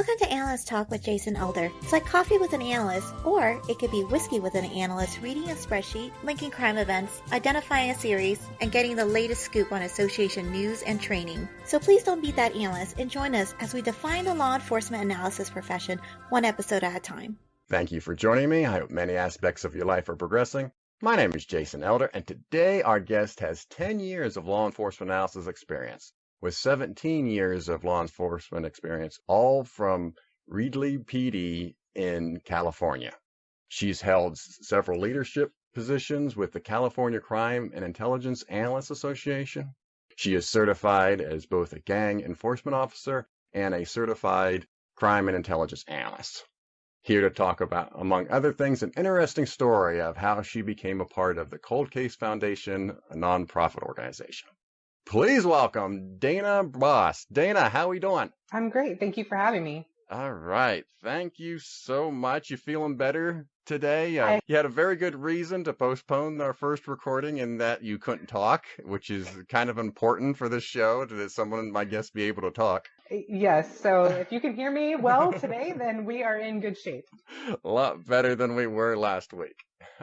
Welcome to Analyst Talk with Jason Elder. It's like coffee with an analyst, or it could be whiskey with an analyst reading a spreadsheet, linking crime events, identifying a series, and getting the latest scoop on association news and training. So please don't beat that analyst and join us as we define the law enforcement analysis profession one episode at a time. Thank you for joining me. I hope many aspects of your life are progressing. My name is Jason Elder, and today our guest has 10 years of law enforcement analysis experience, with 17 years of law enforcement experience, all from Reedley PD in California. She's held several leadership positions with the California Crime and Intelligence Analysts Association. She is certified as both a gang enforcement officer and a certified crime and intelligence analyst. Here to talk about, among other things, an interesting story of how she became a part of the Cold Case Foundation, a nonprofit organization. Please welcome Dana Boss. Dana, how are we doing? I'm great. Thank you for having me. All right. Thank you so much. You feeling better today? You had a very good reason to postpone our first recording in that you couldn't talk, which is kind of important for this show, that someone, my guest, be able to talk. Yes. So if you can hear me well today, then we are in good shape. A lot better than we were last week.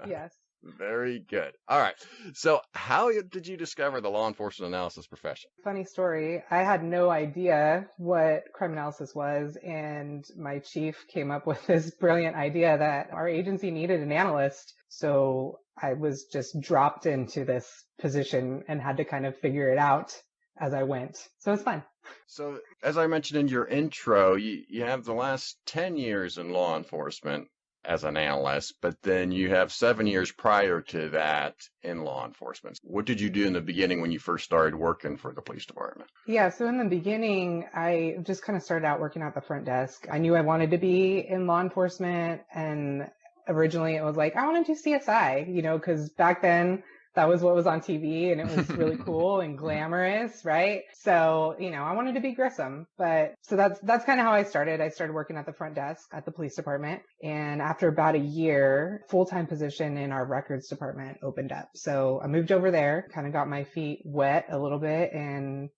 Yes. Very good. All right. So how did you discover the law enforcement analysis profession? Funny story. I had no idea what crime analysis was, and my chief came up with this brilliant idea that our agency needed an analyst. So I was just dropped into this position and had to kind of figure it out as I went. So it's fun. So as I mentioned in your intro, you have the last 10 years in law enforcement as an analyst, but then you have 7 years prior to that in law enforcement. What did you do in the beginning when you first started working for the police department? Yeah, so in the beginning, I just kind of started out working at the front desk. I knew I wanted to be in law enforcement, and originally it was like, I want to do CSI, because back then that was what was on TV, and it was really cool and glamorous, right? So, I wanted to be Grissom. But so that's kind of how I started. I started working at the front desk at the police department. And after about a year, full-time position in our records department opened up. So I moved over there, kind of got my feet wet a little bit in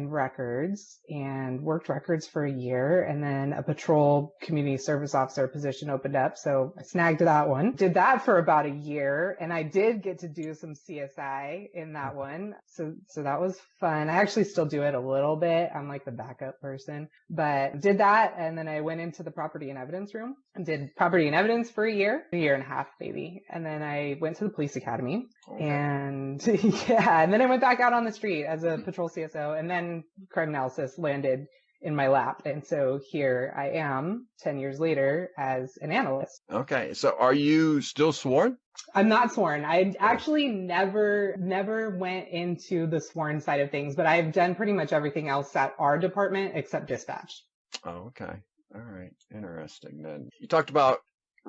records, and worked records for a year, and then a patrol community service officer position opened up. So I snagged that one, did that for about a year, and I did get to do some CSI in that one. So that was fun. I actually still do it a little bit. I'm like the backup person, but did that. And then I went into the property and evidence room and did property and evidence for a year and a half maybe. And then I went to the police academy. Okay. And and then I went back out on the street as a patrol CSO, and then crime analysis landed in my lap. And so here I am 10 years later as an analyst. Okay. So are you still sworn? I'm not sworn. I actually never went into the sworn side of things, but I've done pretty much everything else at our department except dispatch. Oh, okay. All right. Interesting. Then you talked about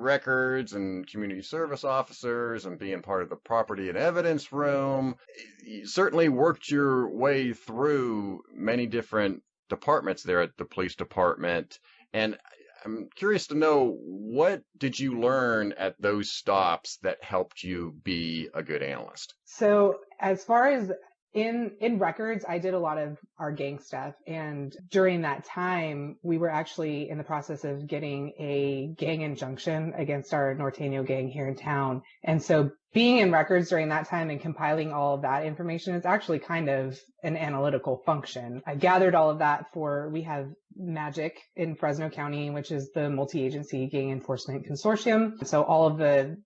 records and community service officers and being part of the property and evidence room. You certainly worked your way through many different departments there at the police department. And I'm curious to know, what did you learn at those stops that helped you be a good analyst? So as far as in records, I did a lot of our gang stuff. And during that time, we were actually in the process of getting a gang injunction against our Norteño gang here in town. And so being in records during that time and compiling all of that information is actually kind of an analytical function. I gathered all of that we have MAGIC in Fresno County, which is the multi-agency gang enforcement consortium. So all of the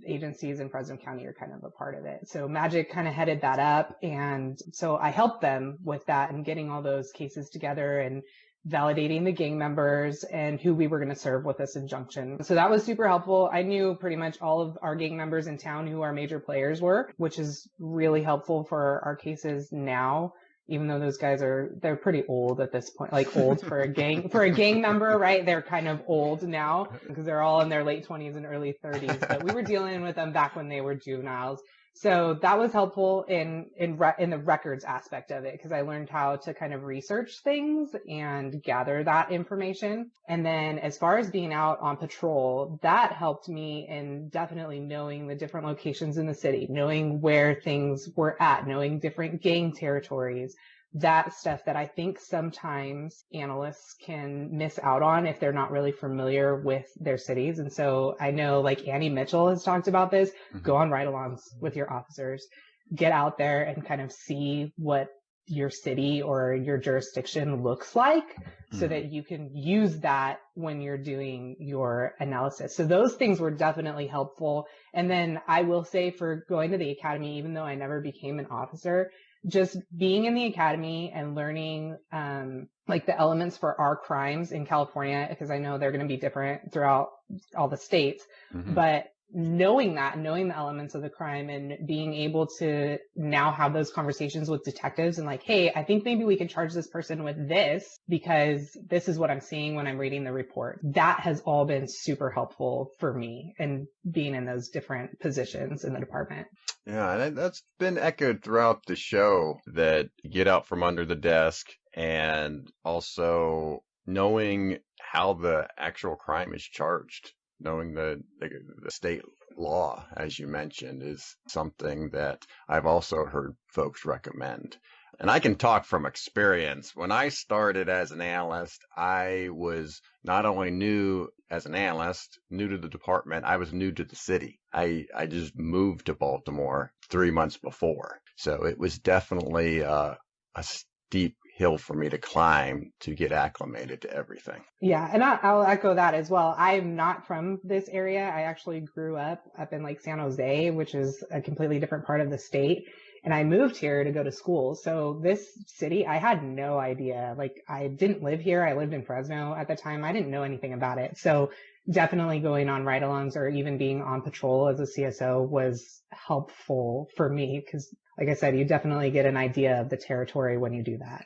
agencies in Fresno County are kind of a part of it. So MAGIC kind of headed that up. And so I helped them with that and getting all those cases together and validating the gang members and who we were going to serve with this injunction. So that was super helpful. I knew pretty much all of our gang members in town who our major players were, which is really helpful for our cases now, even though those guys they're pretty old at this point, like old for a gang member, right? They're kind of old now because they're all in their late 20s and early 30s, but we were dealing with them back when they were juveniles. So that was helpful in the records aspect of it, because I learned how to kind of research things and gather that information. And then as far as being out on patrol, that helped me in definitely knowing the different locations in the city, knowing where things were at, knowing different gang territories, that stuff that I think sometimes analysts can miss out on if they're not really familiar with their cities. And so I know like Annie Mitchell has talked about this, go on ride-alongs with your officers, get out there and kind of see what your city or your jurisdiction looks like so that you can use that when you're doing your analysis. So those things were definitely helpful. And then I will say for going to the academy, even though I never became an officer, just being in the academy and learning like the elements for our crimes in California, because I know they're going to be different throughout all the states, but knowing that, knowing the elements of the crime and being able to now have those conversations with detectives and like, hey, I think maybe we can charge this person with this because this is what I'm seeing when I'm reading the report. That has all been super helpful for me and being in those different positions in the department. Yeah, and that's been echoed throughout the show, that get out from under the desk and also knowing how the actual crime is charged. Knowing the state law, as you mentioned, is something that I've also heard folks recommend. And I can talk from experience. When I started as an analyst, I was not only new as an analyst, new to the department, I was new to the city. I just moved to Baltimore 3 months before. So it was definitely a steep hill for me to climb to get acclimated to everything. Yeah, and I'll echo that as well. I'm not from this area. I actually grew up in like San Jose, which is a completely different part of the state. And I moved here to go to school. So this city, I had no idea. Like I didn't live here. I lived in Fresno at the time. I didn't know anything about it. So definitely going on ride-alongs or even being on patrol as a CSO was helpful for me because, like I said, you definitely get an idea of the territory when you do that.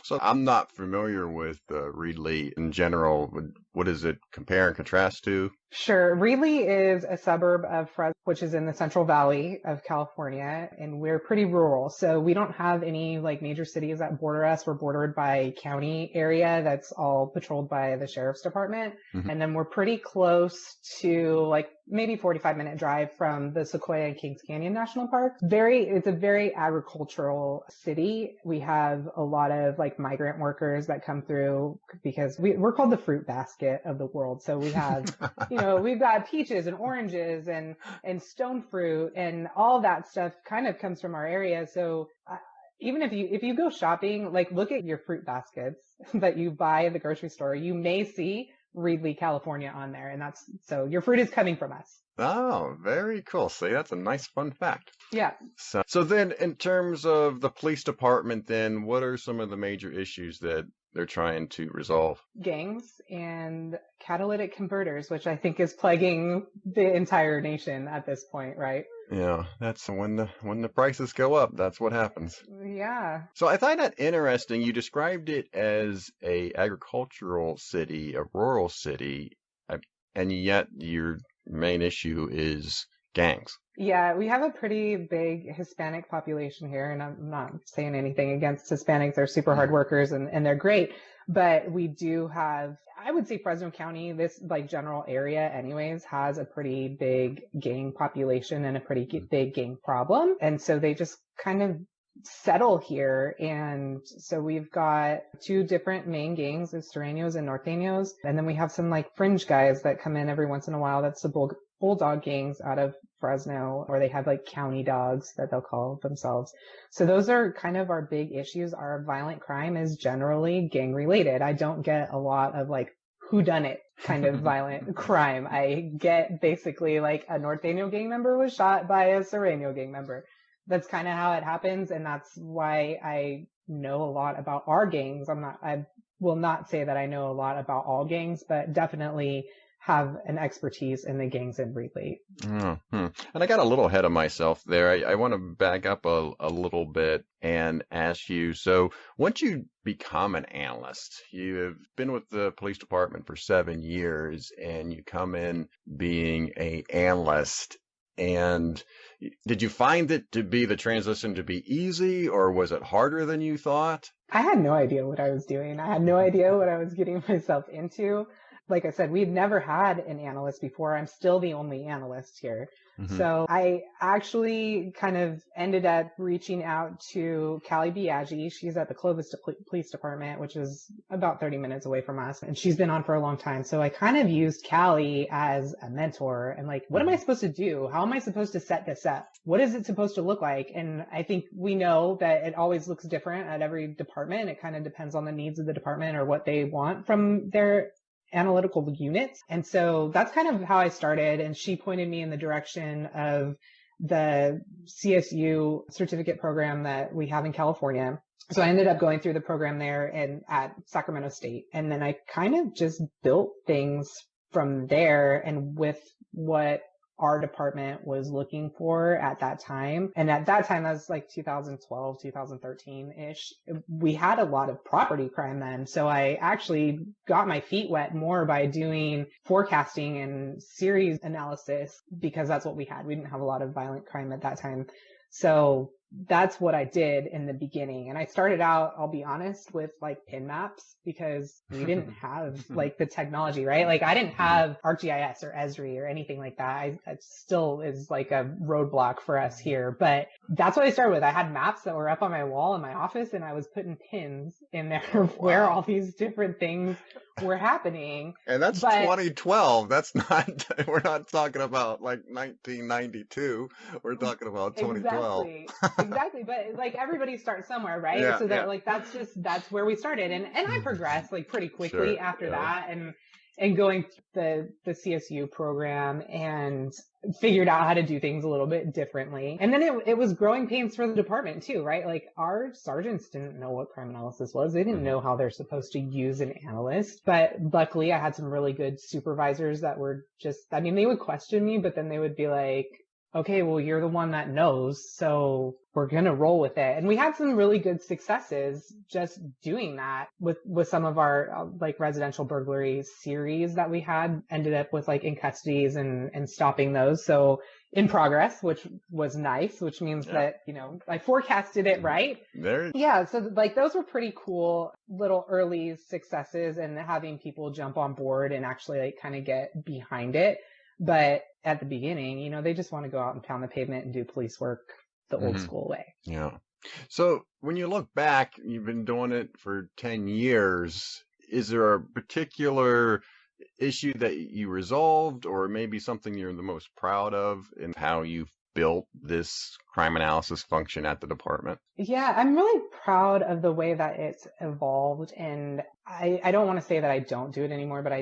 So I'm not familiar with Reedley in general. What does it compare and contrast to? Sure. Reedley is a suburb of Fresno, which is in the Central Valley of California, and we're pretty rural. So we don't have any like major cities that border us. We're bordered by county area that's all patrolled by the sheriff's department. And then we're pretty close to like maybe 45-minute drive from the Sequoia and Kings Canyon National Park. It's a very agricultural city. We have a lot of like migrant workers that come through because we're called the fruit basket of the world. So we have, we've got peaches and oranges and stone fruit and all that stuff kind of comes from our area. So even if you go shopping, like look at your fruit baskets that you buy at the grocery store, you may see Reedley, California on there. And so your fruit is coming from us. Oh, very cool. See, that's a nice fun fact. Yeah. So then in terms of the police department, then what are some of the major issues that they're trying to resolve? Gangs and catalytic converters, which I think is plaguing the entire nation at this point, right? Yeah, that's when the prices go up, that's what happens. Yeah. So I find that interesting. You described it as a agricultural city, a rural city, and yet your main issue is gangs. Yeah, we have a pretty big Hispanic population here, and I'm not saying anything against Hispanics. They're super hard workers and they're great. But we do have, I would say Fresno County, this like general area anyways, has a pretty big gang population and a pretty big gang problem. And so they just kind of settle here. And so we've got two different main gangs, the Sureños and Norteños. And then we have some like fringe guys that come in every once in a while. That's the bulldog gangs out of Fresno, or they have like county dogs that they'll call themselves. So those are kind of our big issues. Our violent crime is generally gang related. I don't get a lot of like whodunit kind of violent crime. I get basically like a Norteño gang member was shot by a Sureño gang member. That's kind of how it happens. And that's why I know a lot about our gangs. I will not say that I know a lot about all gangs, but definitely have an expertise in the gangs in Reedley. And I got a little ahead of myself there. I want to back up a little bit and ask you, so once you become an analyst, you have been with the police department for 7 years and you come in being an analyst, and did you find it to be the transition to be easy, or was it harder than you thought? I had no idea what I was doing. I had no idea what I was getting myself into. like I said, we've never had an analyst before. I'm still the only analyst here. Mm-hmm. So I actually kind of ended up reaching out to Callie Biaggi. She's at the Clovis Police Department, which is about 30 minutes away from us. And she's been on for a long time. So I kind of used Callie as a mentor and like, what am I supposed to do? How am I supposed to set this up? What is it supposed to look like? And I think we know that it always looks different at every department. It kind of depends on the needs of the department or what they want from their analytical units. And so that's kind of how I started. And she pointed me in the direction of the CSU certificate program that we have in California. So I ended up going through the program there and at Sacramento State. And then I kind of just built things from there and with what our department was looking for at that time. And at that time, that was like 2012, 2013-ish. We had a lot of property crime then. So I actually got my feet wet more by doing forecasting and series analysis because that's what we had. We didn't have a lot of violent crime at that time. So that's what I did in the beginning. And I started out, I'll be honest, with like pin maps because we didn't have like the technology, right? Like I didn't have ArcGIS or Esri or anything like that. It still is like a roadblock for us here, but that's what I started with. I had maps that were up on my wall in my office and I was putting pins in there where all these different things were happening. And that's 2012. That's not, we're not talking about like 1992. We're talking about 2012. Exactly. But like everybody starts somewhere, right? Yeah, so that like, that's where we started. And I progressed like pretty quickly after that and going the CSU program and figured out how to do things a little bit differently. And then it was growing pains for the department too, right? Like our sergeants didn't know what crime analysis was. They didn't know how they're supposed to use an analyst. But luckily I had some really good supervisors that were they would question me, but then they would be like, okay, well, you're the one that knows, so we're going to roll with it. And we had some really good successes just doing that with some of our like residential burglary series that we had ended up with like in custodies and stopping those. So in progress, which was nice, which means that, I forecasted it right. So like those were pretty cool little early successes and having people jump on board and actually like kind of get behind it. But at the beginning, they just want to go out and pound the pavement and do police work the old school way. Yeah. So when you look back, you've been doing it for 10 years. Is there a particular issue that you resolved or maybe something you're the most proud of in how you've built this crime analysis function at the department? Yeah, I'm really proud of the way that it's evolved. And I don't want to say that I don't do it anymore, but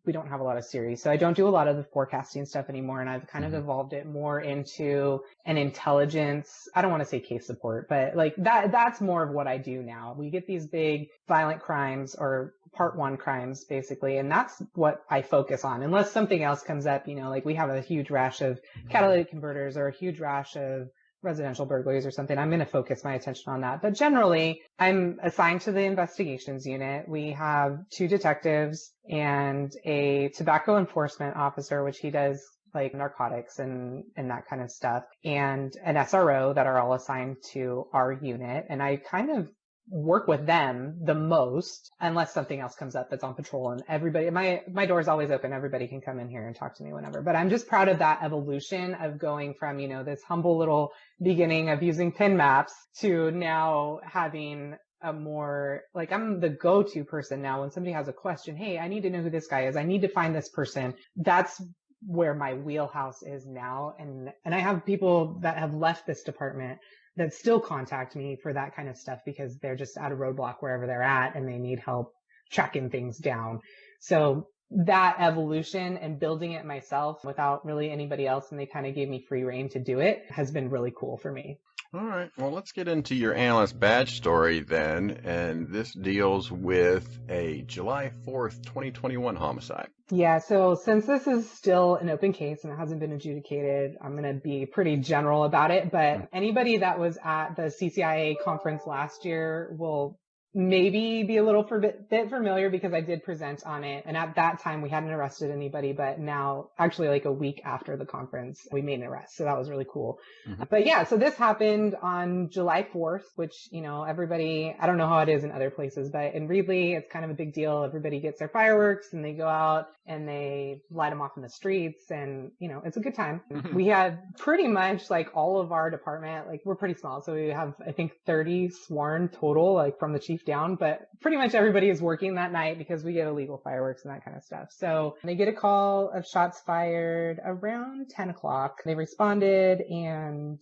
we don't have a lot of series. So I don't do a lot of the forecasting stuff anymore. And I've kind of evolved it more into an intelligence. I don't want to say case support, but like that's more of what I do now. We get these big violent crimes or part one crimes basically. And that's what I focus on unless something else comes up, like we have a huge rash of catalytic converters or a huge rash of residential burglaries or something. I'm going to focus my attention on that. But generally, I'm assigned to the investigations unit. We have 2 detectives and a tobacco enforcement officer, which he does like narcotics and that kind of stuff, and an SRO that are all assigned to our unit. And I kind of work with them the most unless something else comes up that's on patrol, and everybody, my door is always open. Everybody can come in here and talk to me whenever. But I'm just proud of that evolution of going from, this humble little beginning of using pin maps to now having a more like I'm the go-to person now when somebody has a question. Hey, I need to know who this guy is. I need to find this person. That's where my wheelhouse is now. And I have people that have left this department that still contact me for that kind of stuff because they're just at a roadblock wherever they're at and they need help tracking things down. So that evolution and building it myself without really anybody else, and they kind of gave me free reign to do it, has been really cool for me. All right. Well, let's get into your analyst badge story then. And this deals with a July 4th, 2021 homicide. Yeah. So since this is still an open case and it hasn't been adjudicated, I'm going to be pretty general about it. But anybody that was at the CCIAA conference last year will maybe be a little bit familiar because I did present on it. And at that time we hadn't arrested anybody, but now actually like a week after the conference, we made an arrest. So that was really cool. Mm-hmm. But yeah, so this happened on July 4th, which, you know, everybody, I don't know how it is in other places, but in Reedley, it's kind of a big deal. Everybody gets their fireworks and they go out and they light them off in the streets, and, you know, it's a good time. Mm-hmm. We had pretty much like all of our department, like we're pretty small. So we have, I think 30 sworn total, like from the chief down, but pretty much everybody is working that night because we get illegal fireworks and that kind of stuff. So they get a call of shots fired around 10 o'clock. They responded, and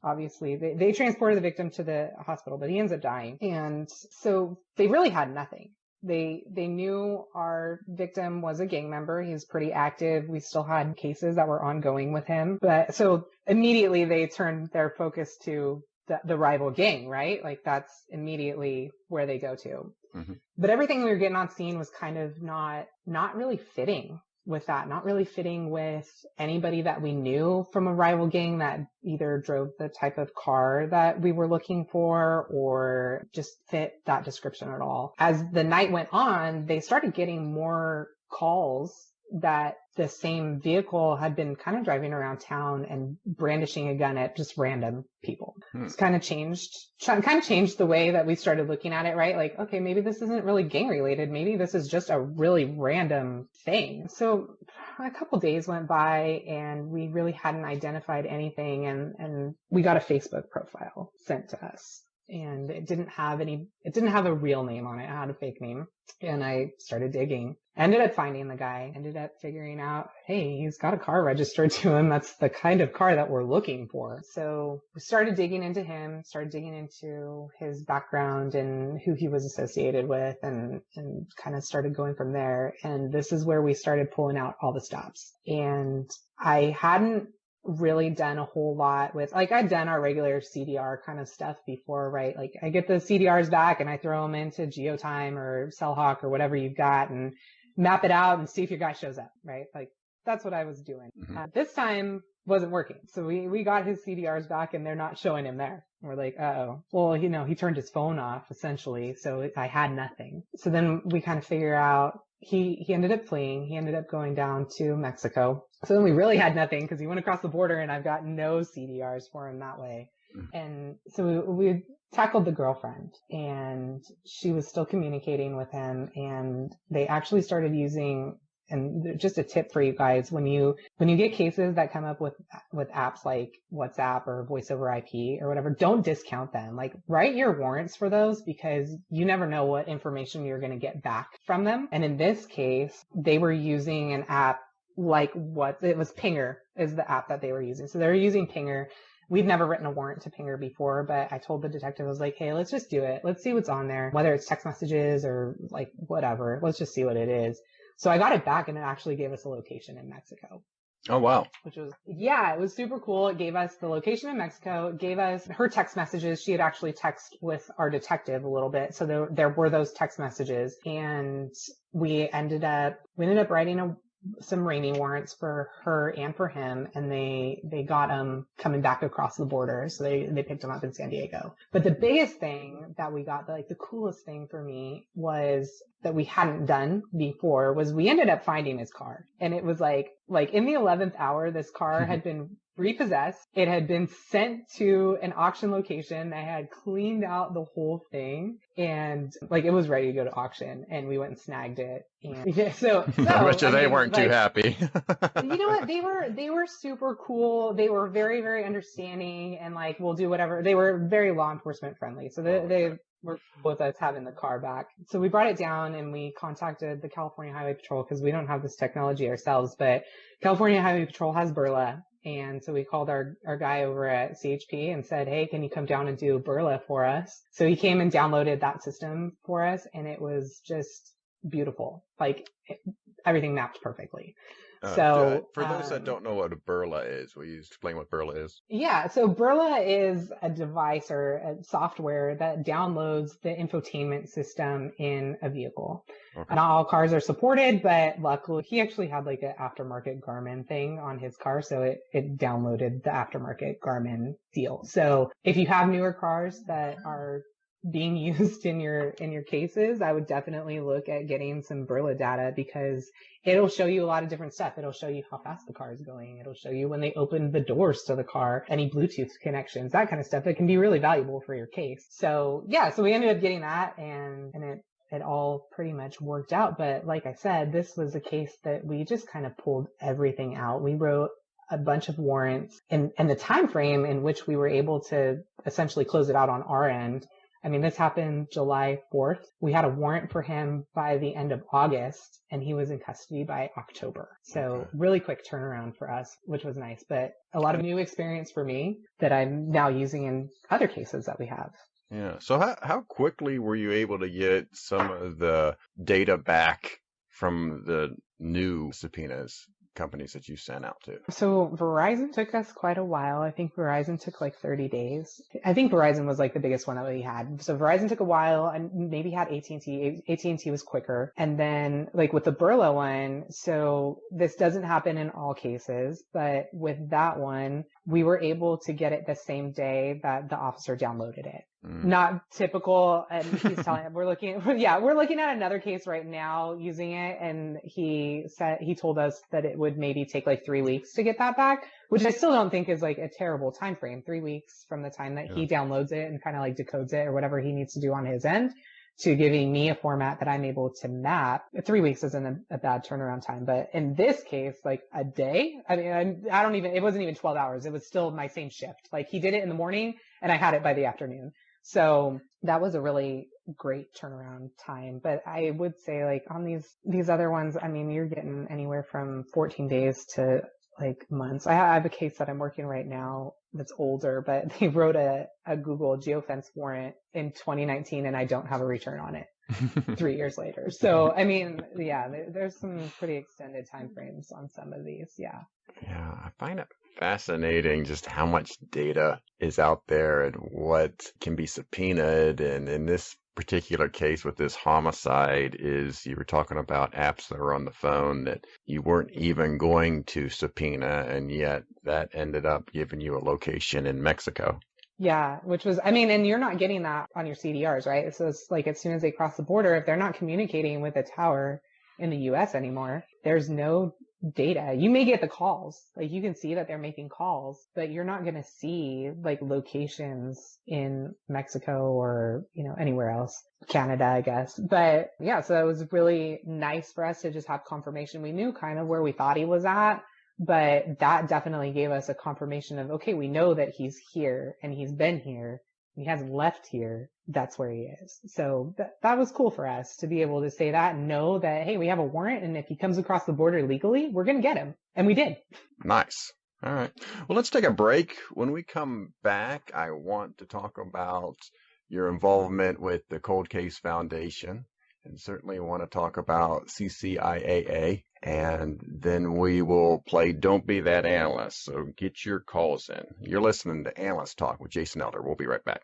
obviously they transported the victim to the hospital, but he ends up dying. And so they really had nothing. They knew our victim was a gang member. He was pretty active. We still had cases that were ongoing with him. But so immediately they turned their focus to the rival gang, right? Like that's immediately where they go to. Mm-hmm. But everything we were getting on scene was kind of not really fitting with that, not really fitting with anybody that we knew from a rival gang that either drove the type of car that we were looking for or just fit that description at all. As the night went on, they started getting more calls that the same vehicle had been kind of driving around town and brandishing a gun at just random people. It's kind of changed the way that we started looking at it, right? Like, okay, maybe this isn't really gang related. Maybe this is just a really random thing. So a couple days went by and we really hadn't identified anything. And we got a Facebook profile sent to us. And it didn't have a real name on it. It had a fake name. And I started digging. Ended up finding the guy. Ended up figuring out, hey, he's got a car registered to him. That's the kind of car that we're looking for. So we started digging into him, started digging into his background and who he was associated with, and kind of started going from there. And this is where we started pulling out all the stops. And I hadn't really done a whole lot with, like, I'd done our regular CDR kind of stuff before, right? Like I get the CDRs back and I throw them into GeoTime or Cellhawk or whatever you've got and map it out and see if your guy shows up, right? Like that's what I was doing. Mm-hmm. This time wasn't working. So we got his CDRs back and they're not showing him there. We're like, uh-oh. Well, you know, he turned his phone off essentially. So I had nothing. So then we kind of figure out he ended up fleeing. He ended up going down to Mexico. So then we really had nothing because he went across the border and I've got no CDRs for him that way. And so we tackled the girlfriend and she was still communicating with him, and they actually started using, and just a tip for you guys, when you get cases that come up with apps like WhatsApp or voice over IP or whatever, don't discount them. Like write your warrants for those because you never know what information you're going to get back from them. And in this case, they were using an app like it was Pinger is the app that they were using. So they were using Pinger. We'd never written a warrant to Pinger before, but I told the detective, I was like, hey, let's just do it. Let's see what's on there, whether it's text messages or like whatever. Let's just see what it is. So I got it back and it actually gave us a location in Mexico. Oh, wow. Which was, yeah, it was super cool. It gave us the location in Mexico. It gave us her text messages. She had actually texted with our detective a little bit. So there were those text messages, and we ended up writing some rainy warrants for her and for him, and they got them coming back across the border. So they picked them up in San Diego. But the biggest thing that we got, the coolest thing for me was that we hadn't done before was we ended up finding his car. And it was like in the 11th hour, this car had been repossessed. It had been sent to an auction location. I had cleaned out the whole thing, and like it was ready to go to auction, and we went and snagged it. And yeah, so I bet you they weren't too happy. You know what? They were super cool. They were very, very understanding, and like we'll do whatever. They were very law enforcement friendly. So they were cool with us having the car back. So we brought it down and we contacted the California Highway Patrol because we don't have this technology ourselves, but California Highway Patrol has Burla. And so we called our guy over at CHP and said, hey, can you come down and do Burla for us? So he came and downloaded that system for us, and it was just beautiful. Like everything mapped perfectly. So for those that don't know what a Burla is, will you explain what Burla is? Yeah. So Burla is a device or a software that downloads the infotainment system in a vehicle. Okay. Not all cars are supported, but luckily he actually had like an aftermarket Garmin thing on his car. So it downloaded the aftermarket Garmin deal. So if you have newer cars that are being used in your cases, I would definitely look at getting some Brilla data, because it'll show you a lot of different stuff. It'll show you how fast the car is going. It'll show you when they open the doors to the car, any Bluetooth connections, that kind of stuff. It can be really valuable for your case. So yeah, so we ended up getting that, and it all pretty much worked out. But like I said, this was a case that we just kind of pulled everything out. We wrote a bunch of warrants, and the time frame in which we were able to essentially close it out on our end. I mean, this happened July 4th. We had a warrant for him by the end of August, and he was in custody by October. So really quick turnaround for us, which was nice, but a lot of new experience for me that I'm now using in other cases that we have. Yeah. So how quickly were you able to get some of the data back from the new subpoenas companies that you sent out to? So Verizon took us quite a while. I think Verizon took like 30 days. I think Verizon was like the biggest one that we had. So Verizon took a while, and maybe had AT&T. AT&T was quicker. And then like with the Burla one, so this doesn't happen in all cases, but with that one, we were able to get it the same day that the officer downloaded it. Not typical. And he's telling we're looking at another case right now using it. And he told us that it would maybe take like 3 weeks to get that back, which I still don't think is like a terrible time frame. 3 weeks from the time that he downloads it and kind of like decodes it or whatever he needs to do on his end to giving me a format that I'm able to map. 3 weeks isn't a bad turnaround time, but in this case, like a day, I mean, it wasn't even 12 hours. It was still my same shift. Like he did it in the morning and I had it by the afternoon. So that was a really great turnaround time. But I would say like on these other ones, I mean, you're getting anywhere from 14 days to like months. I have a case that I'm working right now that's older, but they wrote a Google geofence warrant in 2019 and I don't have a return on it 3 years later. So, I mean, yeah, there's some pretty extended time frames on some of these. Yeah. Yeah, I find it fascinating just how much data is out there and what can be subpoenaed. And in this particular case with this homicide is you were talking about apps that were on the phone that you weren't even going to subpoena, and yet that ended up giving you a location in Mexico. Yeah, which was, I mean, and you're not getting that on your CDRs, right? So it's like as soon as they cross the border, if they're not communicating with a tower in the US anymore, there's no data. You may get the calls, like you can see that they're making calls, but you're not going to see like locations in Mexico or, anywhere else, Canada, I guess. But yeah, so it was really nice for us to just have confirmation. We knew kind of where we thought he was at, but that definitely gave us a confirmation of, okay, we know that he's here and he's been here. He hasn't left here. That's where he is. So that was cool for us to be able to say that and know that, hey, we have a warrant, and if he comes across the border legally, we're going to get him. And we did. Nice. All right. Well, let's take a break. When we come back, I want to talk about your involvement with the Cold Case Foundation, and certainly want to talk about CCIAA. And then we will play Don't Be That Analyst. So get your calls in. You're listening to Analyst Talk with Jason Elder. We'll be right back.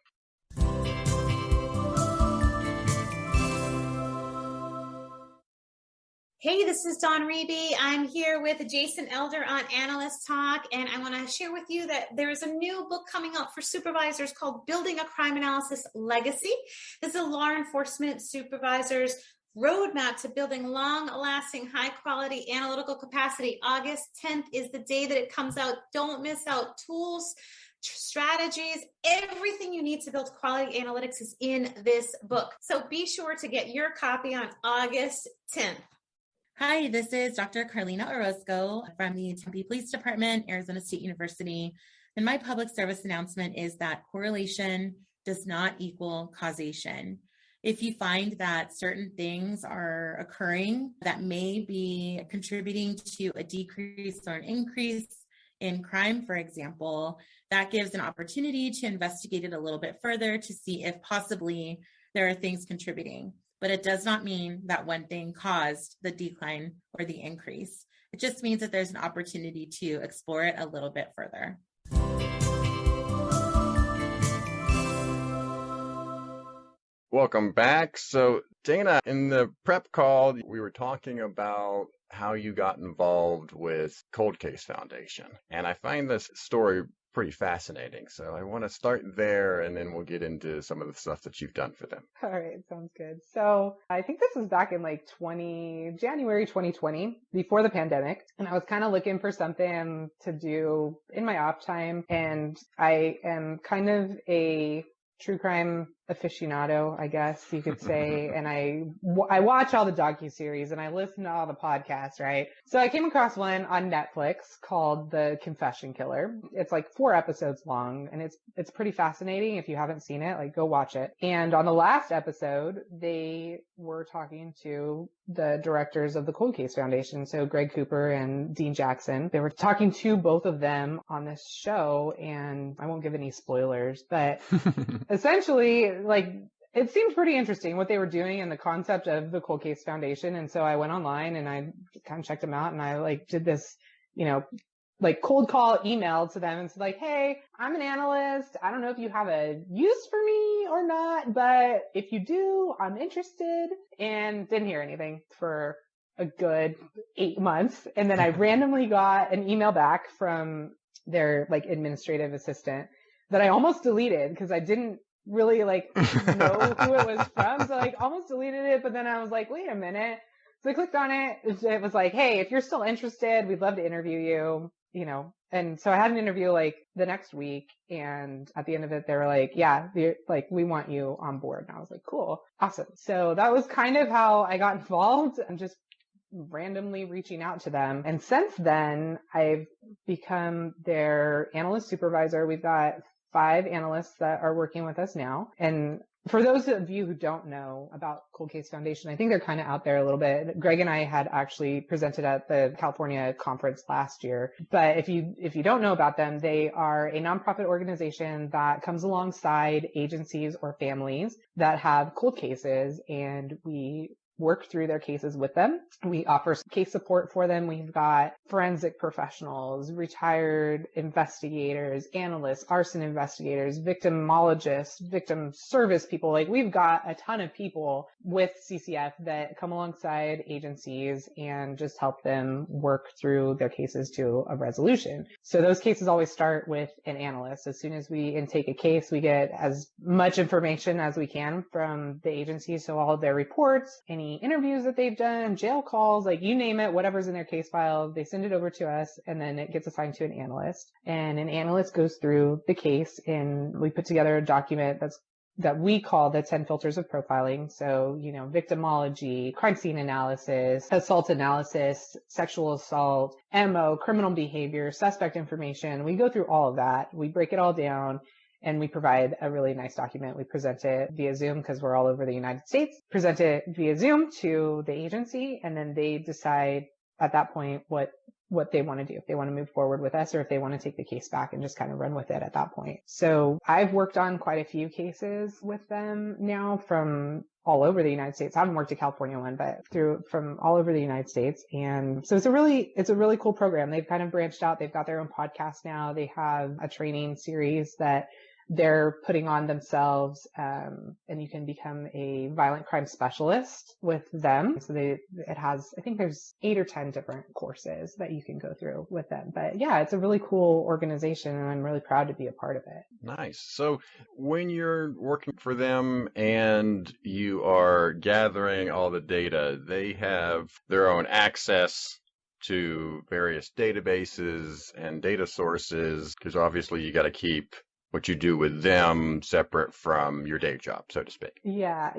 Hey, this is Dawn Reeby. I'm here with Jason Elder on Analyst Talk, and I want to share with you that there is a new book coming out for supervisors called Building a Crime Analysis Legacy. This is a law enforcement supervisor's roadmap to building long-lasting, high-quality analytical capacity. August 10th is the day that it comes out. Don't miss out. Tools, strategies, everything you need to build quality analytics is in this book. So be sure to get your copy on August 10th. Hi, this is Dr. Carlena Orosco from the Tempe Police Department, Arizona State University. And my public service announcement is that correlation does not equal causation. If you find that certain things are occurring that may be contributing to a decrease or an increase in crime, for example, that gives an opportunity to investigate it a little bit further to see if possibly there are things contributing. But it does not mean that one thing caused the decline or the increase. It just means that there's an opportunity to explore it a little bit further. Welcome back. So Dana, in the prep call, we were talking about how you got involved with Cold Case Foundation. And I find this story pretty fascinating. So I want to start there, and then we'll get into some of the stuff that you've done for them. All right, sounds good. So I think this was back in like January 2020, before the pandemic. And I was kind of looking for something to do in my off time. And I am kind of a true crime aficionado, I guess you could say. And I watch all the docuseries and I listen to all the podcasts, right? So I came across one on Netflix called The Confession Killer. It's like 4 episodes long, and it's pretty fascinating. If you haven't seen it, like, go watch it. And on the last episode, they were talking to the directors of the Cold Case Foundation. So Greg Cooper and Dean Jackson. They were talking to both of them on this show, and I won't give any spoilers, but essentially, like, it seemed pretty interesting what they were doing and the concept of the Cold Case Foundation. And so I went online and I kind of checked them out, and I like did this, like cold call email to them and said like, hey, I'm an analyst. I don't know if you have a use for me or not, but if you do, I'm interested. And didn't hear anything for a good 8 months. And then I randomly got an email back from their like administrative assistant that I almost deleted because I didn't really like know who it was from. So like almost deleted it, but then I was like, wait a minute. So I clicked on it. It was like, hey, if you're still interested, we'd love to interview you, And so I had an interview like the next week, and at the end of it, they were like, yeah, we want you on board. And I was like, cool, awesome. So that was kind of how I got involved. I'm just randomly reaching out to them. And since then, I've become their analyst supervisor. We've got 5 analysts that are working with us now. And for those of you who don't know about Cold Case Foundation, I think they're kind of out there a little bit. Greg and I had actually presented at the California conference last year. But if you don't know about them, they are a nonprofit organization that comes alongside agencies or families that have cold cases, and we work through their cases with them. We offer case support for them. We've got forensic professionals, retired investigators, analysts, arson investigators, victimologists, victim service people. Like, we've got a ton of people with CCF that come alongside agencies and just help them work through their cases to a resolution. So those cases always start with an analyst. As soon as we intake a case, we get as much information as we can from the agency. So all of their reports, any interviews that they've done, jail calls, like you name it, whatever's in their case file, they send it over to us, and then it gets assigned to an analyst. And an analyst goes through the case, and we put together a document that we call the 10 filters of profiling. So, victimology, crime scene analysis, assault analysis, sexual assault, MO, criminal behavior, suspect information. We go through all of that. We break it all down, and we provide a really nice document. We present it via Zoom because we're all over the United States, present it via Zoom to the agency, and then they decide at that point what they want to do, if they want to move forward with us or if they want to take the case back and just kind of run with it at that point. So I've worked on quite a few cases with them now from all over the United States. I haven't worked a California one, but from all over the United States. And so it's a really cool program. They've kind of branched out. They've got their own podcast now. They have a training series that they're putting on themselves, and you can become a violent crime specialist with them. So it has, I think there's 8 or 10 different courses that you can go through with them. But yeah, it's a really cool organization, and I'm really proud to be a part of it. Nice. So when you're working for them and you are gathering all the data, they have their own access to various databases and data sources, because obviously you got to keep what you do with them separate from your day job, so to speak. Yeah.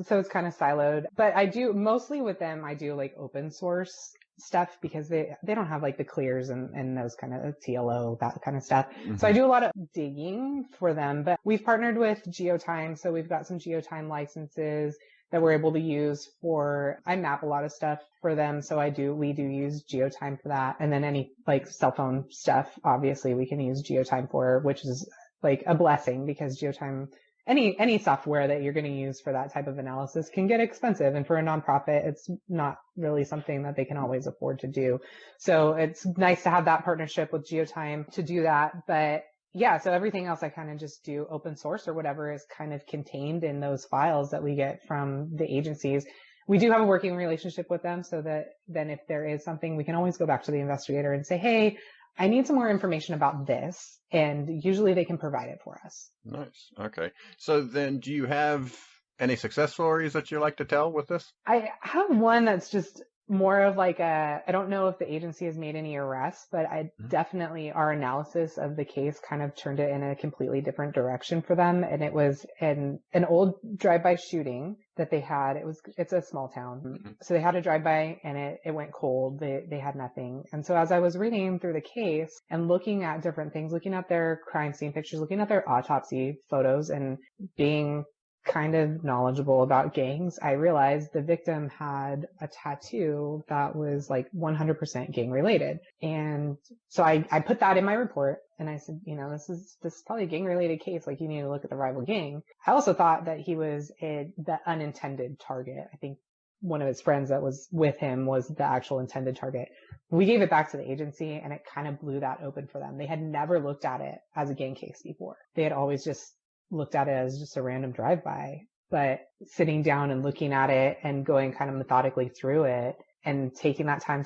So it's kind of siloed, but mostly with them, I do like open source stuff because they don't have like the clears and those kind of TLO, that kind of stuff. Mm-hmm. So I do a lot of digging for them, but we've partnered with GeoTime. So we've got some GeoTime licenses that we're able to use I map a lot of stuff for them. So we do use GeoTime for that. And then any like cell phone stuff, obviously we can use GeoTime for, which is like a blessing because GeoTime, any software that you're going to use for that type of analysis can get expensive. And for a nonprofit, it's not really something that they can always afford to do. So it's nice to have that partnership with GeoTime to do that. But yeah, so everything else I kind of just do open source or whatever is kind of contained in those files that we get from the agencies. We do have a working relationship with them so that then if there is something, we can always go back to the investigator and say, hey, I need some more information about this. And usually they can provide it for us. Nice. Okay. So then do you have any success stories that you like to tell with this? I have one that's just more of like I don't know if the agency has made any arrests, but definitely our analysis of the case kind of turned it in a completely different direction for them. And it was an old drive-by shooting that they had. It's a small town. Mm-hmm. So they had a drive-by and it went cold. They had nothing. And so as I was reading through the case and looking at different things, looking at their crime scene pictures, looking at their autopsy photos, and being kind of knowledgeable about gangs, I realized the victim had a tattoo that was like 100% gang related. And so I put that in my report and I said, this is probably a gang related case. Like, you need to look at the rival gang. I also thought that he was the unintended target. I think one of his friends that was with him was the actual intended target. We gave it back to the agency and it kind of blew that open for them. They had never looked at it as a gang case before. They had always just looked at it as just a random drive-by, but sitting down and looking at it and going kind of methodically through it and taking that time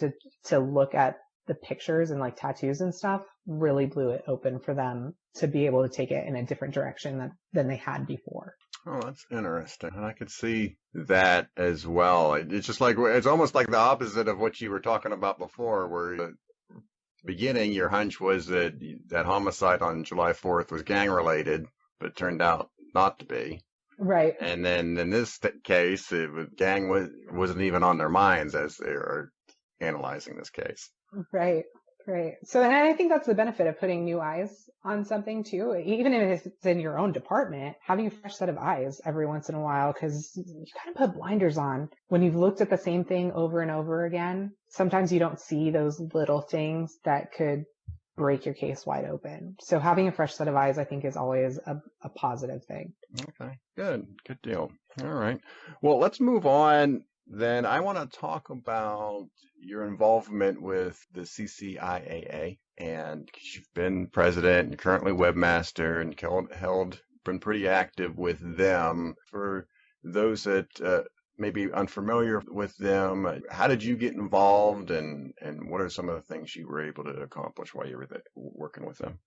to look at the pictures and like tattoos and stuff really blew it open for them to be able to take it in a different direction than they had before. Oh, that's interesting. And I could see that as well. It's just like, it's almost like the opposite of what you were talking about before, where the beginning, your hunch was that homicide on July 4th was gang related, but it turned out not to be. Right. And then in this case, gang wasn't even on their minds as they were analyzing this case. Right. Right. So, and I think that's the benefit of putting new eyes on something too. Even if it's in your own department, having a fresh set of eyes every once in a while, because you kind of put blinders on when you've looked at the same thing over and over again. Sometimes you don't see those little things that could break your case wide open. So having a fresh set of eyes, I think, is always a positive thing. Okay, good deal. All right. Well, let's move on. Then I want to talk about your involvement with the CCIAA, and you've been president and currently webmaster and been pretty active with them. For those that may be unfamiliar with them, how did you get involved, and what are some of the things you were able to accomplish while you were working with them?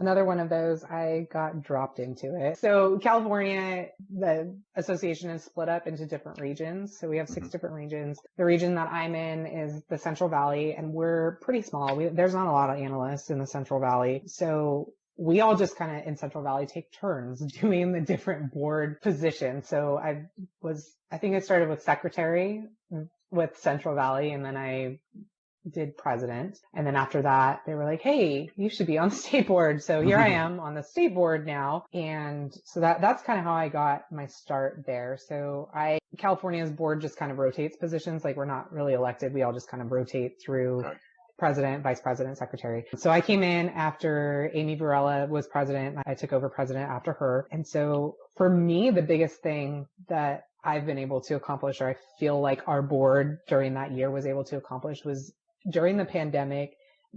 Another one of those, I got dropped into it. So California, the association is split up into different regions. So we have 6 different regions. The region that I'm in is the Central Valley, and we're pretty small. There's not a lot of analysts in the Central Valley. So we all just kind of in Central Valley take turns doing the different board positions. So I think I started with secretary with Central Valley, and then I did president. And then after that, they were like, hey, you should be on the state board. So here I am on the state board now. And so that's kind of how I got my start there. So California's board just kind of rotates positions. Like, we're not really elected. We all just kind of rotate through president, vice president, secretary. So I came in after Amy Varela was president. I took over president after her. And so for me, the biggest thing that I've been able to accomplish, or I feel like our board during that year was able to accomplish, was during the pandemic,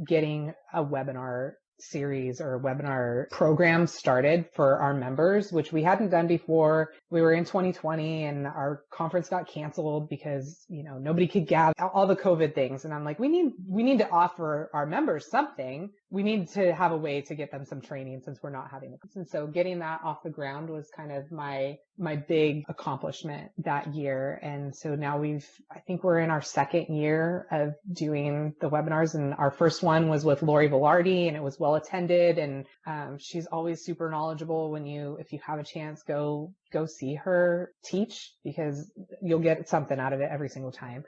getting a webinar series or a webinar program started for our members, which we hadn't done before. We were in 2020 and our conference got canceled because, nobody could gather, all the COVID things. And I'm like, we need to offer our members something. We need to have a way to get them some training since we're not having it. And so getting that off the ground was kind of my big accomplishment that year. And so now I think we're in our second year of doing the webinars, and our first one was with Lori Velarde, and it was well attended. And she's always super knowledgeable. If you have a chance, go see her teach, because you'll get something out of it every single time.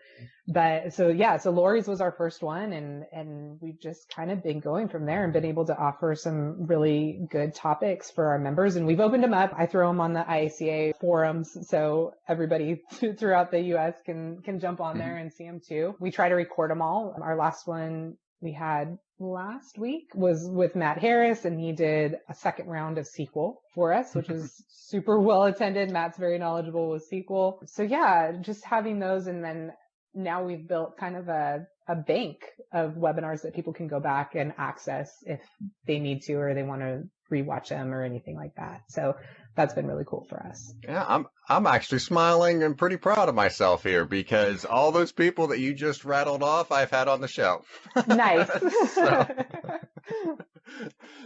But so Lori's was our first one, and we've just kind of been going from there and been able to offer some really good topics for our members. And we've opened them up. I throw them on the IACA forums, so everybody throughout the US can jump on there and see them too. We try to record them all. Our last one we had last week was with Matt Harris, and he did a second round of SQL for us, which is super well attended. Matt's very knowledgeable with SQL. So just having those. And then now we've built kind of a bank of webinars that people can go back and access if they need to, or they want to rewatch them or anything like that. So that's been really cool for us. Yeah, I'm actually smiling and pretty proud of myself here, because all those people that you just rattled off, I've had on the show. Nice.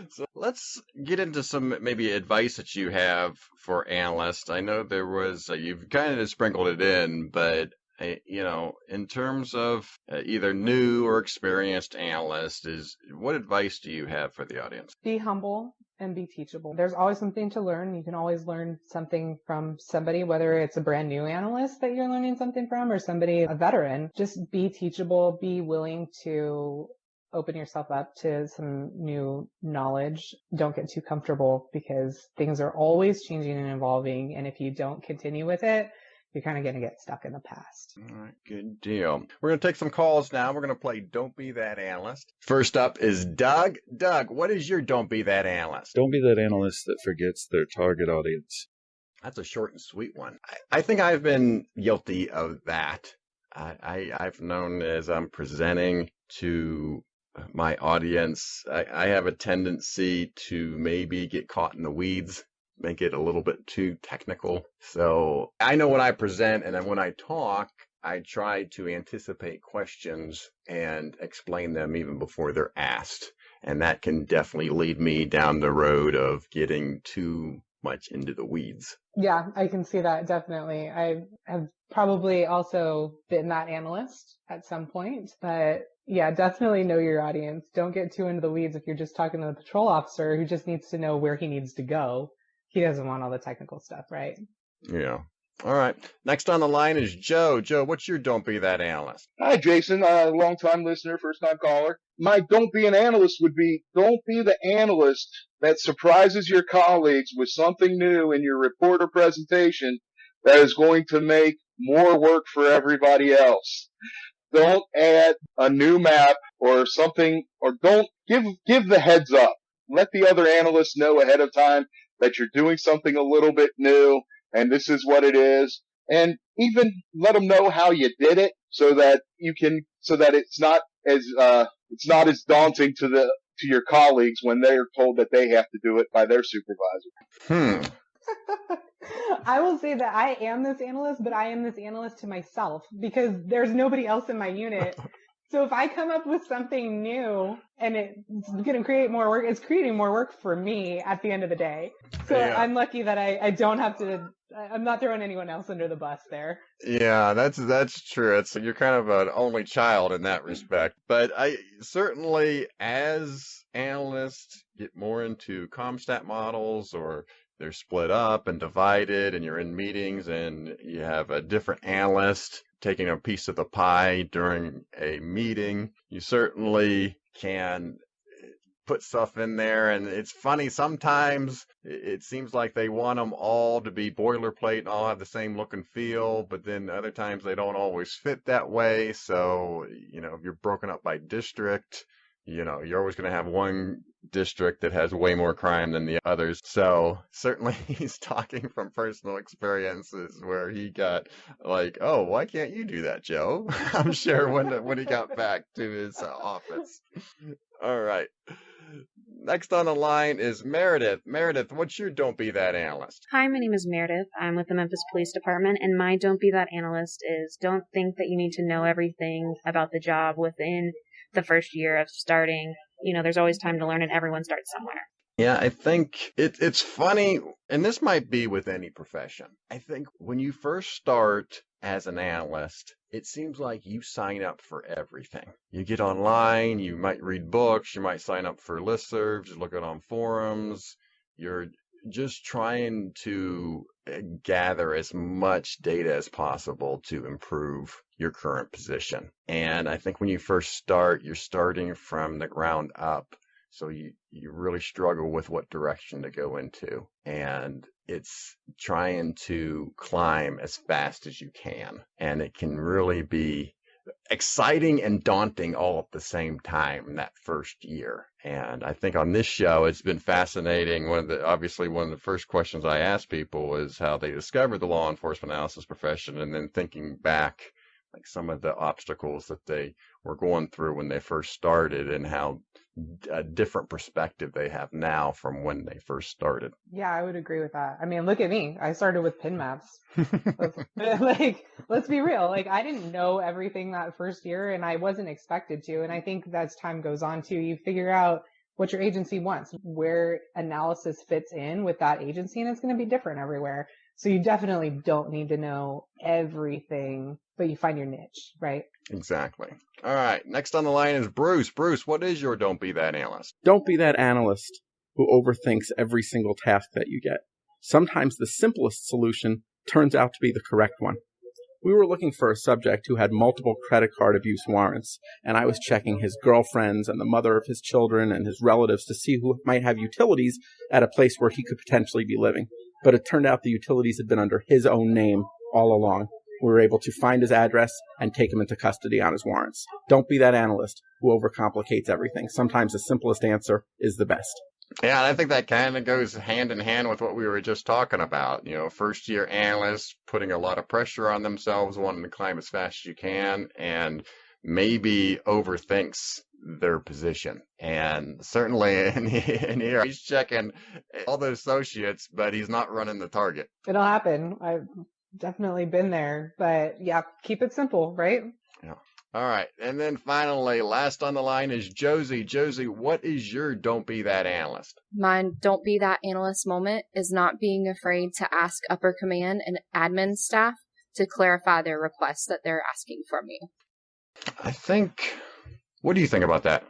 So let's get into some maybe advice that you have for analysts. I know there was, you've kind of sprinkled it in, but in terms of either new or experienced analysts, what advice do you have for the audience? Be humble and be teachable. There's always something to learn. You can always learn something from somebody, whether it's a brand new analyst that you're learning something from or somebody, a veteran. Just be teachable, be willing to open yourself up to some new knowledge. Don't get too comfortable because things are always changing and evolving. And if you don't continue with it, you're kind of going to get stuck in the past. All right, good deal. We're going to take some calls now. We're going to play Don't Be That Analyst. First up is Doug. Doug, what is your Don't Be That Analyst? Don't be that analyst that forgets their target audience. That's a short and sweet one. I think I've been guilty of that. I've known as I'm presenting to my audience, I have a tendency to maybe get caught in the weeds, make it a little bit too technical. So I know when I present and then when I talk, I try to anticipate questions and explain them even before they're asked. And that can definitely lead me down the road of getting too much into the weeds. Yeah, I can see that definitely. I have probably also been that analyst at some point, but yeah, definitely know your audience. Don't get too into the weeds if you're just talking to the patrol officer who just needs to know where he needs to go. He doesn't want all the technical stuff, right? Yeah. All right. Next on the line is Joe. Joe, what's your Don't Be That Analyst? Hi, Jason. Long-time listener, first-time caller. My don't be an analyst would be, don't be the analyst that surprises your colleagues with something new in your report or presentation that is going to make more work for everybody else. Don't add a new map or something, or don't give the heads up. Let the other analysts know ahead of time that you're doing something a little bit new and this is what it is. And even let them know how you did it so that it's not as daunting to your colleagues when they're told that they have to do it by their supervisor. I will say that I am this analyst, but I am this analyst to myself because there's nobody else in my unit. So if I come up with something new and it's going to create more work, it's creating more work for me at the end of the day. So yeah. I'm lucky that I don't have to, I'm not throwing anyone else under the bus there. Yeah, that's true. You're kind of an only child in that respect. But I certainly, as analysts get more into CompStat models, or they're split up and divided and you're in meetings and you have a different analyst taking a piece of the pie during a meeting, you certainly can put stuff in there. And it's funny, sometimes it seems like they want them all to be boilerplate and all have the same look and feel, but then other times they don't always fit that way. So, if you're broken up by district, you're always going to have one district that has way more crime than the others. So certainly he's talking from personal experiences where he got like, oh, why can't you do that, Joe? I'm sure when he got back to his office. All right. Next on the line is Meredith. Meredith, what's your Don't Be That Analyst? Hi, my name is Meredith. I'm with the Memphis Police Department, and my Don't Be That Analyst is don't think that you need to know everything about the job within the first year of starting. There's always time to learn, and everyone starts somewhere. Yeah, I think it's funny, and this might be with any profession. I think when you first start as an analyst, it seems like you sign up for everything. You get online, you might read books, you might sign up for listservs, look at on forums. You're just trying to gather as much data as possible to improve your current position. And I think when you first start, you're starting from the ground up. So you really struggle with what direction to go into. And it's trying to climb as fast as you can. And it can really be exciting and daunting all at the same time in that first year. And I think on this show, it's been fascinating. One of the first questions I ask people is how they discovered the law enforcement analysis profession, and then thinking back, like some of the obstacles that they were going through when they first started and how a different perspective they have now from when they first started. Yeah, I would agree with that. I mean, look at me. I started with pin maps. Let's be real. I didn't know everything that first year, and I wasn't expected to. And I think as time goes on too, you figure out what your agency wants, where analysis fits in with that agency, and it's going to be different everywhere. So you definitely don't need to know everything, but you find your niche, right? Exactly. All right. Next on the line is Bruce. Bruce, what is your don't be that analyst? Don't be that analyst who overthinks every single task that you get. Sometimes the simplest solution turns out to be the correct one. We were looking for a subject who had multiple credit card abuse warrants, and I was checking his girlfriends and the mother of his children and his relatives to see who might have utilities at a place where he could potentially be living. But it turned out the utilities had been under his own name all along. We were able to find his address and take him into custody on his warrants. Don't be that analyst who overcomplicates everything. Sometimes the simplest answer is the best. Yeah, and I think that kind of goes hand in hand with what we were just talking about. You know, first-year analysts putting a lot of pressure on themselves, wanting to climb as fast as you can, and maybe overthinks their position. And certainly in here, he's checking all the associates, but he's not running the target. It'll happen. I've definitely been there. But yeah, keep it simple, right? Yeah. All right. And then finally, last on the line is Josie. Josie, what is your don't be that analyst? Mine don't be that analyst moment is not being afraid to ask upper command and admin staff to clarify their requests that they're asking from you. What do you think about that?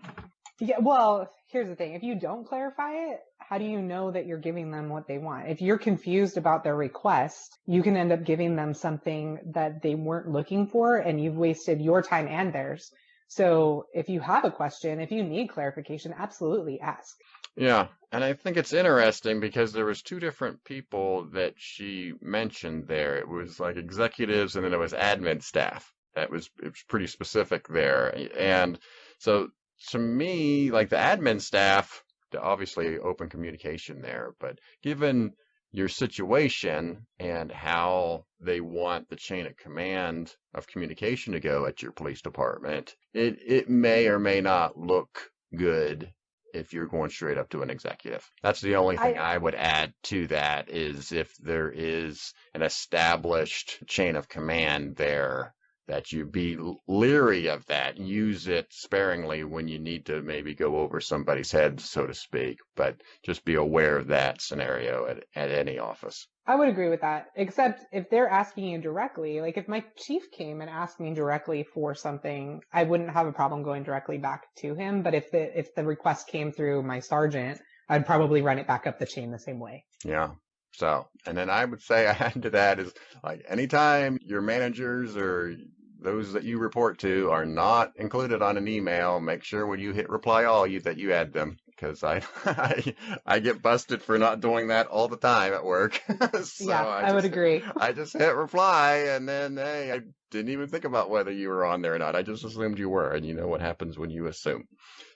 Yeah, well, here's the thing. If you don't clarify it, how do you know that you're giving them what they want? If you're confused about their request, you can end up giving them something that they weren't looking for, and you've wasted your time and theirs. So if you have a question, if you need clarification, absolutely ask. Yeah, and I think it's interesting because there was two different people that she mentioned there. It was like executives and then it was admin staff. It was pretty specific there. And so to me, like the admin staff, obviously open communication there, but given your situation and how they want the chain of command of communication to go at your police department, it may or may not look good if you're going straight up to an executive. That's the only thing I would add to that, is if there is an established chain of command there, that you be leery of that. Use it sparingly when you need to maybe go over somebody's head, so to speak, but just be aware of that scenario at any office. I would agree with that, except if they're asking you directly. Like if my chief came and asked me directly for something, I wouldn't have a problem going directly back to him. But if the request came through my sergeant, I'd probably run it back up the chain the same way. Yeah. So, and then I would say add to that is, like, anytime your managers or those that you report to are not included on an email, make sure when you hit reply all that you add them, because I get busted for not doing that all the time at work. So yeah, I would agree. I just hit reply, and then, hey, I didn't even think about whether you were on there or not. I just assumed you were, and you know what happens when you assume.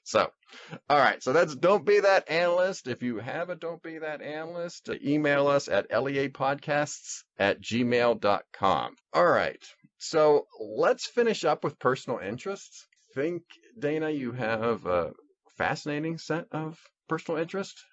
So, all right. So that's Don't Be That Analyst. If you have a Don't Be That Analyst, email us at leapodcasts@gmail.com. All right. So let's finish up with personal interests. I think, Dana, you have a fascinating set of personal interests.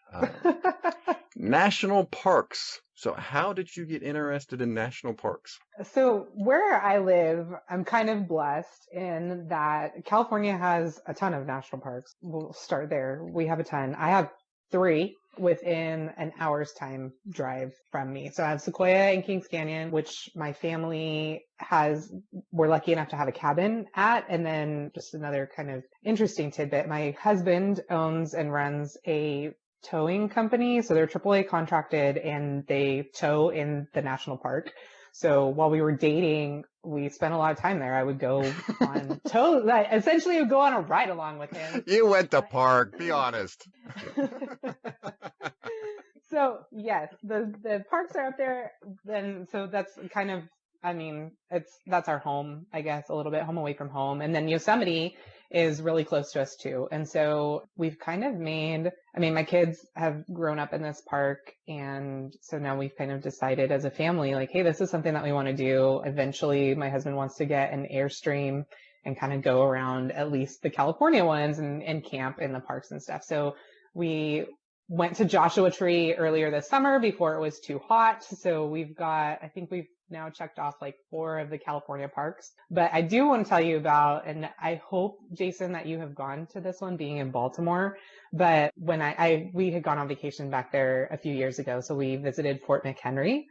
National parks. So how did you get interested in national parks? So where I live, I'm kind of blessed in that California has a ton of national parks. We'll start there. We have a ton. I have 3 within an hour's time drive from me. So I have Sequoia and Kings Canyon, which my family we're lucky enough to have a cabin at. And then just another kind of interesting tidbit, my husband owns and runs a towing company. So they're AAA contracted and they tow in the national park. So while we were dating, we spent a lot of time there. I would go on tow. Essentially, I would go on a ride along with him. You went to park. Be honest. So yes, the parks are up there. Then so that's kind of, that's our home, I guess, a little bit, home away from home. And then Yosemite is really close to us too. And so we've kind of my kids have grown up in this park. And so now we've kind of decided as a family, like, hey, this is something that we want to do. Eventually my husband wants to get an Airstream and kind of go around at least the California ones and camp in the parks and stuff. So we went to Joshua Tree earlier this summer before it was too hot. So we've now checked off like 4 of the California parks. But I do want to tell you about, and I hope, Jason, that you have gone to this one, being in Baltimore. But when we had gone on vacation back there a few years ago, so we visited Fort McHenry.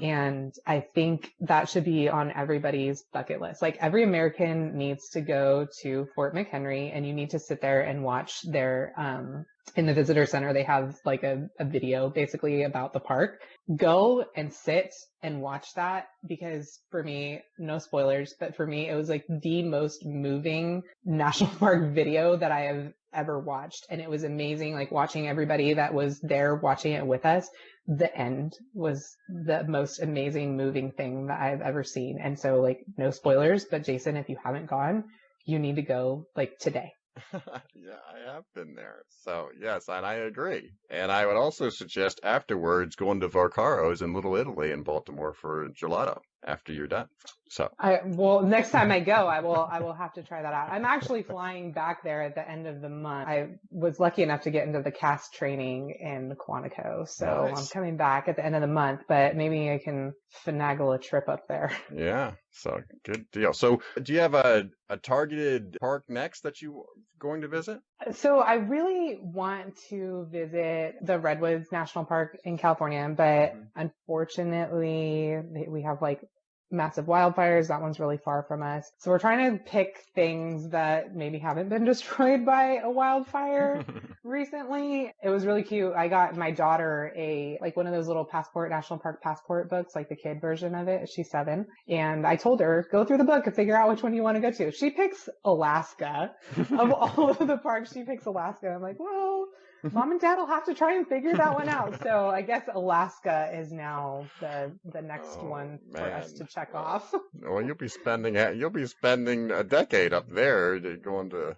And I think that should be on everybody's bucket list. Like, every American needs to go to Fort McHenry, and you need to sit there and watch their, in the visitor center, they have like a video basically about the park. Go and sit and watch that, because for me, no spoilers, but for me, it was like the most moving national park video that I have ever watched. And it was amazing, like watching everybody that was there watching it with us. The end was the most amazing, moving thing that I've ever seen. And so, like, no spoilers, but Jason, if you haven't gone, you need to go, like, today. Yeah, I have been there. So, yes, and I agree. And I would also suggest afterwards going to Varcaro's in Little Italy in Baltimore for gelato after you're done. So, well, next time I go, I will have to try that out. I'm actually flying back there at the end of the month. I was lucky enough to get into the cast training in Quantico, so nice. I'm coming back at the end of the month, but maybe I can finagle a trip up there. Yeah, so good deal. So, do you have a targeted park next that you're going to visit? So I really want to visit the Redwoods National Park in California, but unfortunately we have like massive wildfires. That one's really far from us. So we're trying to pick things that maybe haven't been destroyed by a wildfire recently. It was really cute. I got my daughter one of those little national park passport books, like the kid version of it. She's 7. And I told her, go through the book and figure out which one you want to go to. She picks Alaska. Of all of the parks, she picks Alaska. I'm like, well, Mom and Dad will have to try and figure that one out. So I guess Alaska is now the next one for us to check off. Well, you'll be spending a decade up there going to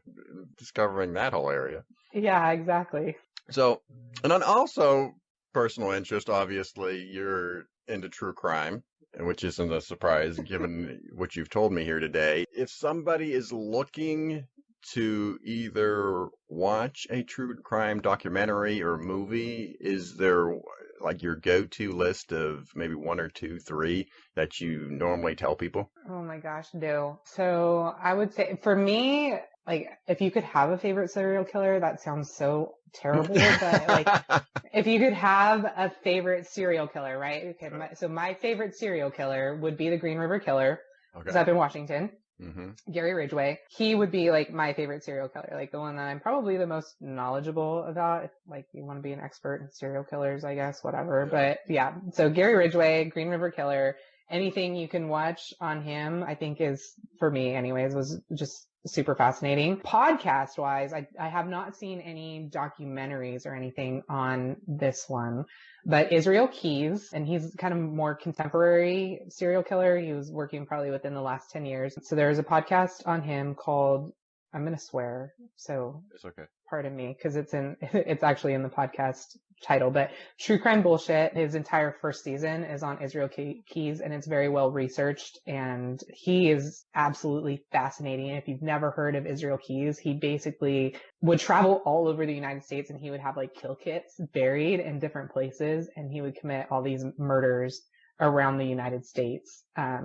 discovering that whole area. Yeah, exactly. So, and then also personal interest, obviously, you're into true crime, which isn't a surprise given what you've told me here today. If somebody is looking to either watch a true crime documentary or movie, is there like your go-to list of maybe 1 or 2, 3 that you normally tell people? Oh my gosh, no. So I would say for me, like, if you could have a favorite serial killer, that sounds so terrible, but like, if you could have a favorite serial killer, right? Okay. So my favorite serial killer would be the Green River Killer, because I've been Washington. Gary Ridgway. He would be like my favorite serial killer, like the one that I'm probably the most knowledgeable about. If like you want to be an expert in serial killers, I guess, whatever. But yeah, so Gary Ridgway, Green River Killer, anything you can watch on him, I think is, for me anyways, was just super fascinating. Podcast wise, I have not seen any documentaries or anything on this one, but Israel Keys, and he's kind of more contemporary serial killer. He was working probably within the last 10 years. So there's a podcast on him called, I'm going to swear, so it's okay. Pardon me, because it's actually in the podcast title, but True Crime Bullshit. His entire first season is on Israel Keys, and it's very well researched, and he is absolutely fascinating. If you've never heard of Israel Keys, he basically would travel all over the United States, and he would have like kill kits buried in different places, and he would commit all these murders around the United States.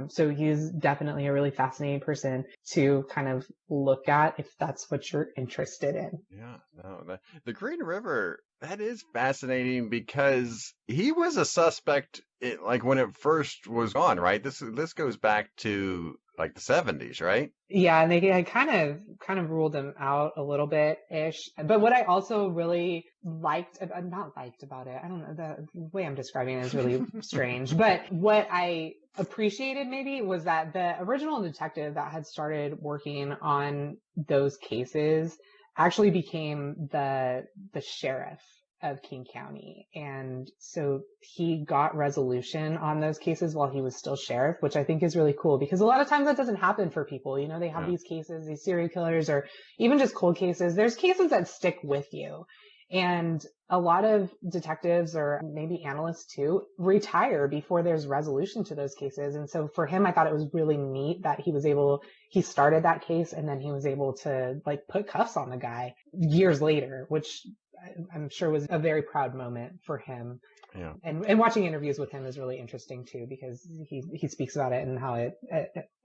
So he's definitely a really fascinating person to kind of look at if that's what you're interested in. Yeah, no, the Green River, that is fascinating because he was a suspect like when it first was on, right? This goes back to like the 70s, right? Yeah, and they kind of ruled him out a little bit ish. But what I also really liked about it, I don't know, the way I'm describing it is really strange. But what I appreciated maybe was that the original detective that had started working on those cases actually became the sheriff of King County. And so he got resolution on those cases while he was still sheriff, which I think is really cool because a lot of times that doesn't happen for people. You know, they have these cases, these serial killers, or even just cold cases. There's cases that stick with you. And a lot of detectives, or maybe analysts too, retire before there's resolution to those cases. And so for him, I thought it was really neat that he started that case and then he was able to like put cuffs on the guy years later, which I'm sure was a very proud moment for him. Yeah. And watching interviews with him is really interesting too, because he speaks about it and how it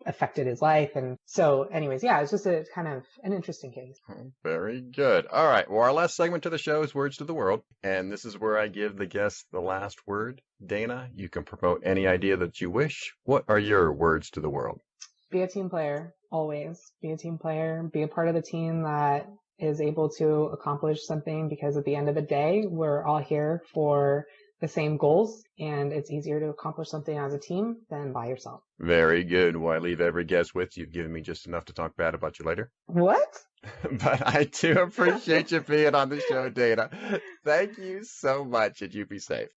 affected his life. And so anyways, yeah, it's just a kind of an interesting case. Very good. All right. Well, our last segment to the show is Words to the World. And this is where I give the guests the last word. Dana, you can promote any idea that you wish. What are your words to the world? Be a team player. Always be a team player. Be a part of the team that is able to accomplish something, because at the end of the day, we're all here for the same goals, and it's easier to accomplish something as a team than by yourself. Very good. Well, I leave every guest with you've given me just enough to talk bad about you later. What? But I do appreciate you being on the show, Dana. Thank you so much, and you be safe.